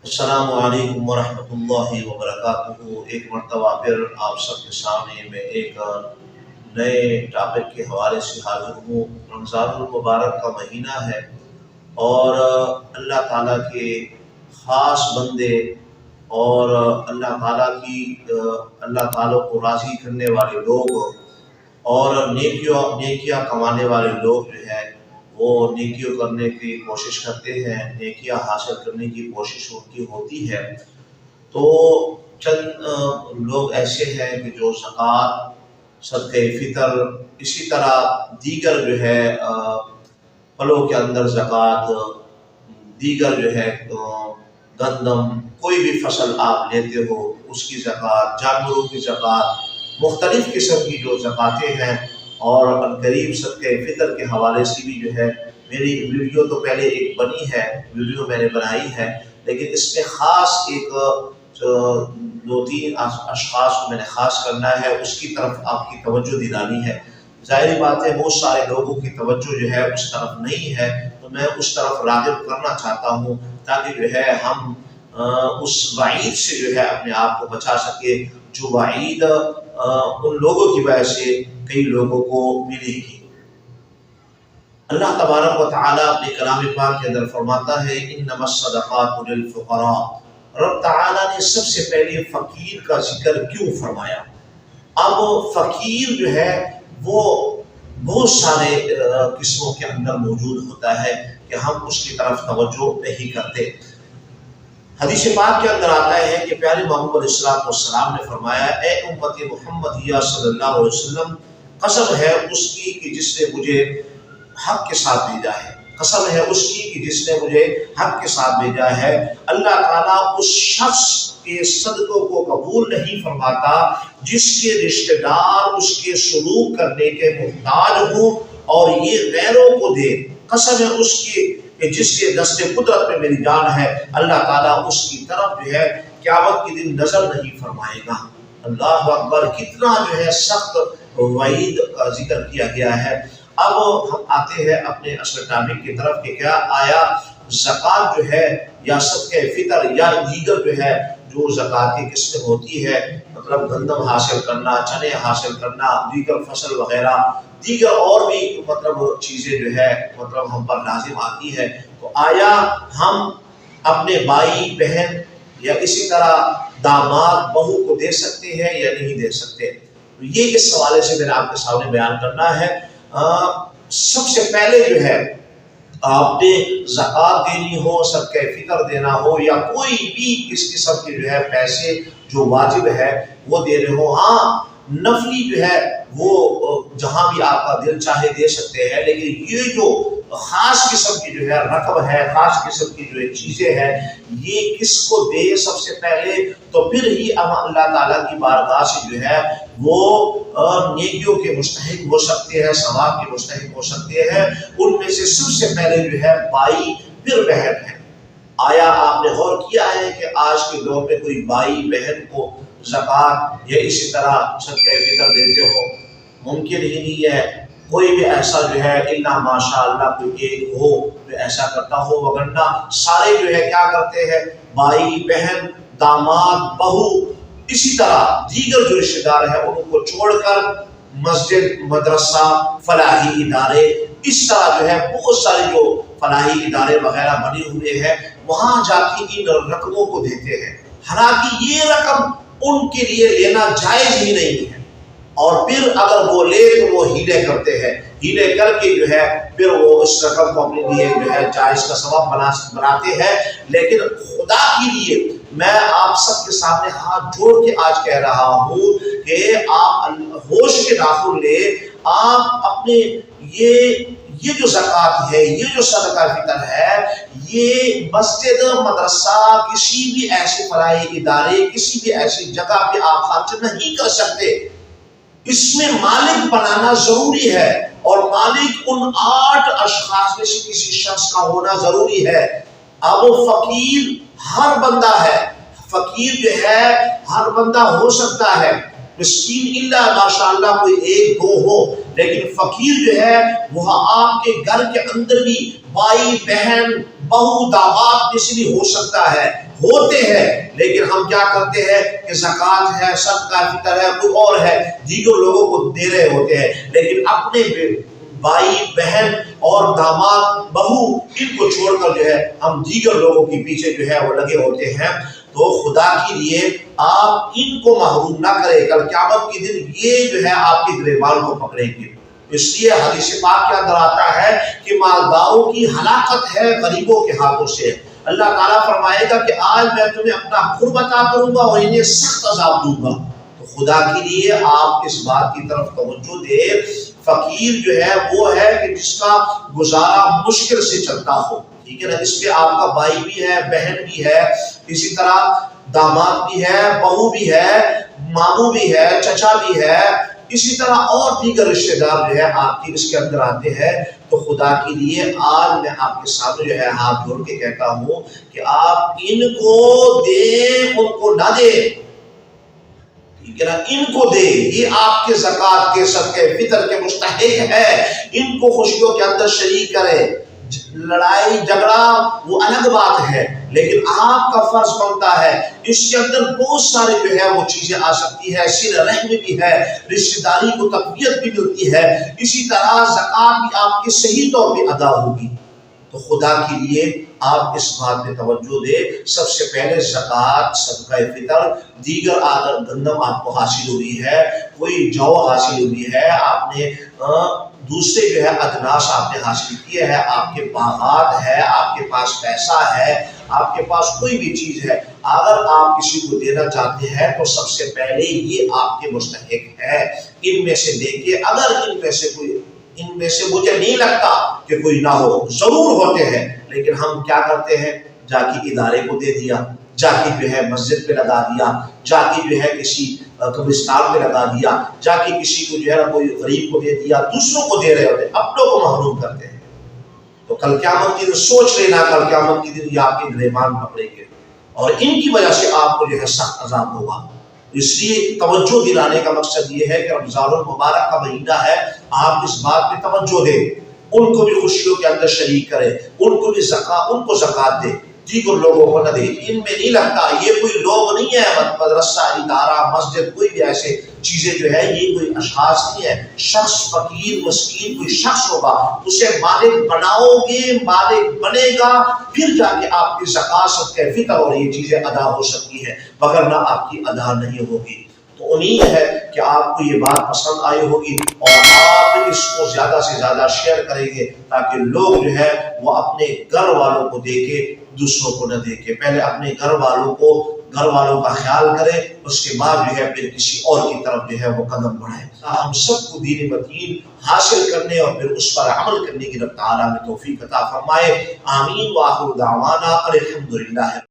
السلام علیکم ورحمۃ اللہ وبرکاتہ۔ ایک مرتبہ پھر آپ سب کے سامنے میں ایک نئے ٹاپک کے حوالے سے حاضر ہوں۔ رمضان المبارک کا مہینہ ہے اور اللہ تعالیٰ کے خاص بندے اور اللہ تعالیٰ کو راضی کرنے والے لوگ اور نیکیاں کمانے والے لوگ جو ہے وہ نیکیوں کرنے کی کوشش کرتے ہیں، نیکیاں حاصل کرنے کی کوشش ان کی ہوتی ہے۔ تو چند لوگ ایسے ہیں کہ جو زکوٰۃ، صدقہ فطر، اسی طرح دیگر جو ہے پھلوں کے اندر زکوٰۃ، دیگر جو ہے گندم، کوئی بھی فصل آپ لیتے ہو اس کی زکوٰۃ، جانوروں کی زکوٰۃ، مختلف قسم کی جو زکوٰتیں ہیں۔ اور قریب صدقہ فطر کے حوالے سے بھی جو ہے میری ویڈیو تو پہلے ایک بنی ہے، ویڈیو میں نے بنائی ہے، لیکن اس میں خاص ایک دو تین اشخاص کو میں نے خاص کرنا ہے، اس کی طرف آپ کی توجہ دلانی ہے۔ ظاہری بات ہے بہت سارے لوگوں کی توجہ جو ہے اس طرف نہیں ہے، تو میں اس طرف راغب کرنا چاہتا ہوں تاکہ جو ہے ہم اس وعید سے جو ہے اپنے آپ کو بچا سکے جو وعید ان لوگوں کی وجہ سے کئی لوگوں کو ملے گی۔ اللہ تبارک و تعالیٰ اپنے کلام پاک کے اندر فرماتا ہے انما الصدقات للفقراء۔ رب تعالیٰ نے سب سے پہلے فقیر کا ذکر کیوں فرمایا؟ اب فقیر جو ہے وہ بہت سارے قسموں کے اندر موجود ہوتا ہے کہ ہم اس کی طرف توجہ نہیں کرتے۔ حدیث پاک کے اندر آتا ہے کہ پیارے محمد علیہ السلام نے فرمایا اے امت محمدیہ صلی اللہ علیہ وسلم، قسم ہے اس کی کہ جس نے مجھے حق کے ساتھ بھیجا ہے، قسم ہے اس کی کہ جس نے مجھے حق کے ساتھ بھیجا ہے، اللہ تعالیٰ اس شخص کے صدقوں کو قبول نہیں فرماتا جس کے رشتہ دار اس کے سلوک کرنے کے محتاج ہوں اور یہ غیروں کو دے۔ قسم ہے اس کی کہ جس کے دست قدرت میں میری جان ہے، اللہ تعالیٰ اس کی طرف جو ہے قیامت کے دن نظر نہیں فرمائے گا۔ اللہ اکبر، کتنا جو ہے سخت وعید کا ذکر کیا گیا ہے۔ اب ہم آتے ہیں اپنے اصل ٹاپک کی طرف کہ کیا آیا زکوٰۃ جو ہے یا صدقہ فطر یا دیگر جو ہے جو زکوٰۃ کی قسمیں ہوتی ہے، مطلب گندم حاصل کرنا، چنے حاصل کرنا، دیگر فصل وغیرہ، دیگر اور بھی مطلب چیزیں جو ہے مطلب ہم پر لازم آتی ہے، تو آیا ہم اپنے بھائی بہن یا اسی طرح داماد بہو کو دے سکتے ہیں یا نہیں دے سکتے؟ یہ اس حوالے سے میں نے آپ کے سامنے بیان کرنا ہے۔ سب سے پہلے جو ہے آپ نے زکوٰۃ دینی ہو، صدقہ فطر دینا ہو یا کوئی بھی اس قسم کے جو ہے پیسے جو واجب ہے وہ دے رہے ہو، ہاں نفلی جو ہے وہ جہاں بھی آپ کا دل چاہے دے سکتے ہیں، لیکن یہ جو خاص قسم کی جو ہے رقم ہے، خاص قسم کی جو چیزیں ہیں، یہ کس کو دے سب سے پہلے؟ تو پھر ہی ہم اللہ تعالیٰ کی بارگاہ سے جو ہے وہ نیکیوں کے مستحق ہو سکتے ہیں، ثواب کے مستحق ہو سکتے ہیں۔ ان میں سے سب سے پہلے جو ہے بھائی پھر بہن ہے۔ آیا آپ نے غور کیا ہے کہ آج کے دور میں کوئی بھائی بہن کو زکوٰۃ یا اسی طرح صدقہ فطر دیتے ہو؟ ممکن ہی نہیں ہے۔ کوئی بھی ایسا جو ہے الا ماشاء اللہ کوئی ایک ہو جو ایسا کرتا ہو، وگرنہ سارے جو ہے کیا کرتے ہیں؟ بھائی بہن، داماد بہو، اسی طرح دیگر جو رشتہ دار ہیں ان کو چھوڑ کر مسجد، مدرسہ، فلاحی ادارے، اس طرح جو ہے بہت سارے جو فلاحی ادارے وغیرہ بنے ہوئے ہیں وہاں جا کے ان رقموں کو دیتے ہیں، حالانکہ یہ رقم ان کے لیے لینا جائز ہی نہیں ہے۔ اور پھر اگر وہ لے تو وہ ہیلے کرتے ہیں، ہیلے کر کے جو ہے پھر وہ اس رقم کو اپنے لیے جو ہے جائز کا سبب بناتے ہیں۔ لیکن خدا کے لیے میں آپ سب کے سامنے ہاتھ جوڑ کے آج کہہ رہا ہوں کہ آپ ہوش کے داخل لے، آپ اپنے یہ جو زکوٰۃ ہے، یہ جو صدقہ فطر ہے، یہ مسجد، مدرسہ، کسی بھی ایسے فلاحی ادارے، کسی بھی ایسی جگہ پہ آپ خرچ نہیں کر سکتے۔ اس میں مالک بنانا ضروری ہے اور مالک ان 8 اشخاص میں سے کسی شخص کا ہونا ضروری ہے۔ اب فقیر ہر بندہ ہے، فقیر جو ہے ہر بندہ ہو سکتا ہے، مسکین الا ماشاءاللہ کوئی ایک دو ہو، لیکن فقیر جو ہے وہ آپ کے گھر کے اندر بھی بھائی بہن بہو داماد میں سے بھی ہو سکتا ہے، ہوتے ہیں، لیکن ہم کیا کرتے ہیں کہ زکوٰۃ ہے، صدقہ فطر ہے، کوئی اور ہے، دیگر لوگوں کو دے رہے ہوتے ہیں، لیکن اپنے بھائی بہن اور داماد بہو ان کو چھوڑ کر جو ہے ہم دیگر لوگوں کے پیچھے جو ہے وہ لگے ہوتے ہیں۔ تو خدا کے لیے آپ ان کو محروم نہ کریں، کل قیامت کے دن یہ جو ہے آپ کے گریبان کو پکڑیں گے۔ اس لیے حدیث پاک کے اندر آتا ہے کہ مالداروں کی ہلاکت ہے غریبوں کے ہاتھوں سے۔ اللہ تعالیٰ فرمائے گا کہ آج میں تمہیں اپنا قرب عطا کروں گا اور انہیں سخت عذاب دوں گا۔ تو خدا کے لیے آپ اس بات کی طرف توجہ دیں، فقیر جو ہے وہ ہے کہ جس کا گزارا مشکل سے چلتا ہو، ٹھیک ہے نا، اس پہ آپ کا بھائی بھی ہے، بہن بھی ہے، اسی طرح داماد بھی ہے، بہو بھی ہے، ماموں بھی ہے، چچا بھی ہے، اسی طرح اور دیگر رشتہ دار جو ہے آپ کی اس کے اندر آتے ہیں۔ تو خدا کے لیے آج میں آپ کے سامنے جو ہے ہاتھ جوڑ کے کہتا ہوں کہ آپ ان کو دیں، ان کو نہ دیں، ٹھیک ہے نا، ان کو دے، یہ آپ کے زکوٰۃ کے صدقے فطر کے مستحق ہے، ان کو خوشیوں کے اندر شریک کرے۔ لڑائی جھگڑا وہ الگ بات ہے، لیکن آپ کا فرض بنتا ہے، اس کے اندر بہت سارے جو ہے وہ چیزیں آ سکتی ہے، صلہ رحم بھی ہے، رشتہ داری کو تقویت بھی ملتی ہے، اسی طرح زکوٰۃ بھی آپ کے صحیح طور پہ ادا ہوگی۔ تو خدا کے لیے آپ اس بات پہ توجہ دیں، سب سے پہلے زکوٰۃ صدقہ فطر، دیگر اگر گندم آپ کو حاصل ہوئی ہے، کوئی جو حاصل ہوئی ہے، آپ نے دوسرے جو ہے اجناس آپ نے حاصل کیے ہیں، آپ کے باغات ہے، آپ کے پاس پیسہ ہے، آپ کے پاس کوئی بھی چیز ہے، اگر آپ کسی کو دینا چاہتے ہیں تو سب سے پہلے یہ آپ کے مستحق ہے، ان میں سے دیکھیے، اگر ان میں سے مجھے نہیں لگتا کہ کوئی نہ ہو، ضرور ہوتے ہیں، لیکن ہم کیا کرتے ہیں، جا کے ادارے کو دے دیا، جا کے جو ہے مسجد پہ لگا دیا، جا کے جو ہے کسی قبرستان پہ لگا دیا، جا کے کسی کو جو ہے کوئی غریب کو دے دیا، دوسروں کو دے رہے ہوتے ہیں، اپنوں کو محروم کرتے ہیں۔ تو کل قیامت کے دن سوچ لینا، کل قیامت کے دن یہ آپ کے گریبان پکڑیں گے اور ان کی وجہ سے آپ کو جو ہے سخت عذاب ہوگا۔ اس لیے توجہ دلانے کا مقصد یہ ہے کہ رمضان المبارک کا مہینہ ہے، آپ اس بات پہ توجہ دیں، ان کو بھی خوشیوں کے اندر شریک کریں، ان کو بھی ان کو زکوٰۃ دیں، دیگر لوگوں کو نہ دیں۔ ان میں نہیں لگتا، یہ کوئی لوگ نہیں ہے، مدرسہ، ادارہ، مسجد، کوئی بھی ایسے چیزیں جو ہے، یہ کوئی اشخاص نہیں ہے، شخص فقیر مسکین کوئی شخص ہوگا، اسے مالک بناؤ گے، مالک بنے گا، پھر جا کے آپ کی زکوٰۃ صدقہ فطر اور یہ چیزیں ادا ہو سکتی ہے، وگرنہ آپ کی ادا نہیں ہوگی۔ تو امید ہے کہ آپ کو یہ بات پسند آئی ہوگی اور آپ اس کو زیادہ سے زیادہ شیئر کریں گے تاکہ لوگ جو ہے وہ اپنے گھر والوں کو دیکھے، دوسروں کو نہ دیکھے۔ پہلے اپنے گھر والوں کا خیال کریں، اس کے بعد جو ہے پھر کسی اور کی طرف جو ہے وہ قدم بڑھائیں۔ ہم سب کو دین متین حاصل کرنے اور پھر اس پر عمل کرنے کی رب تعالیٰ میں توفیق عطا فرمائے۔ آمین۔ وآخر دعوانا الحمدللہ۔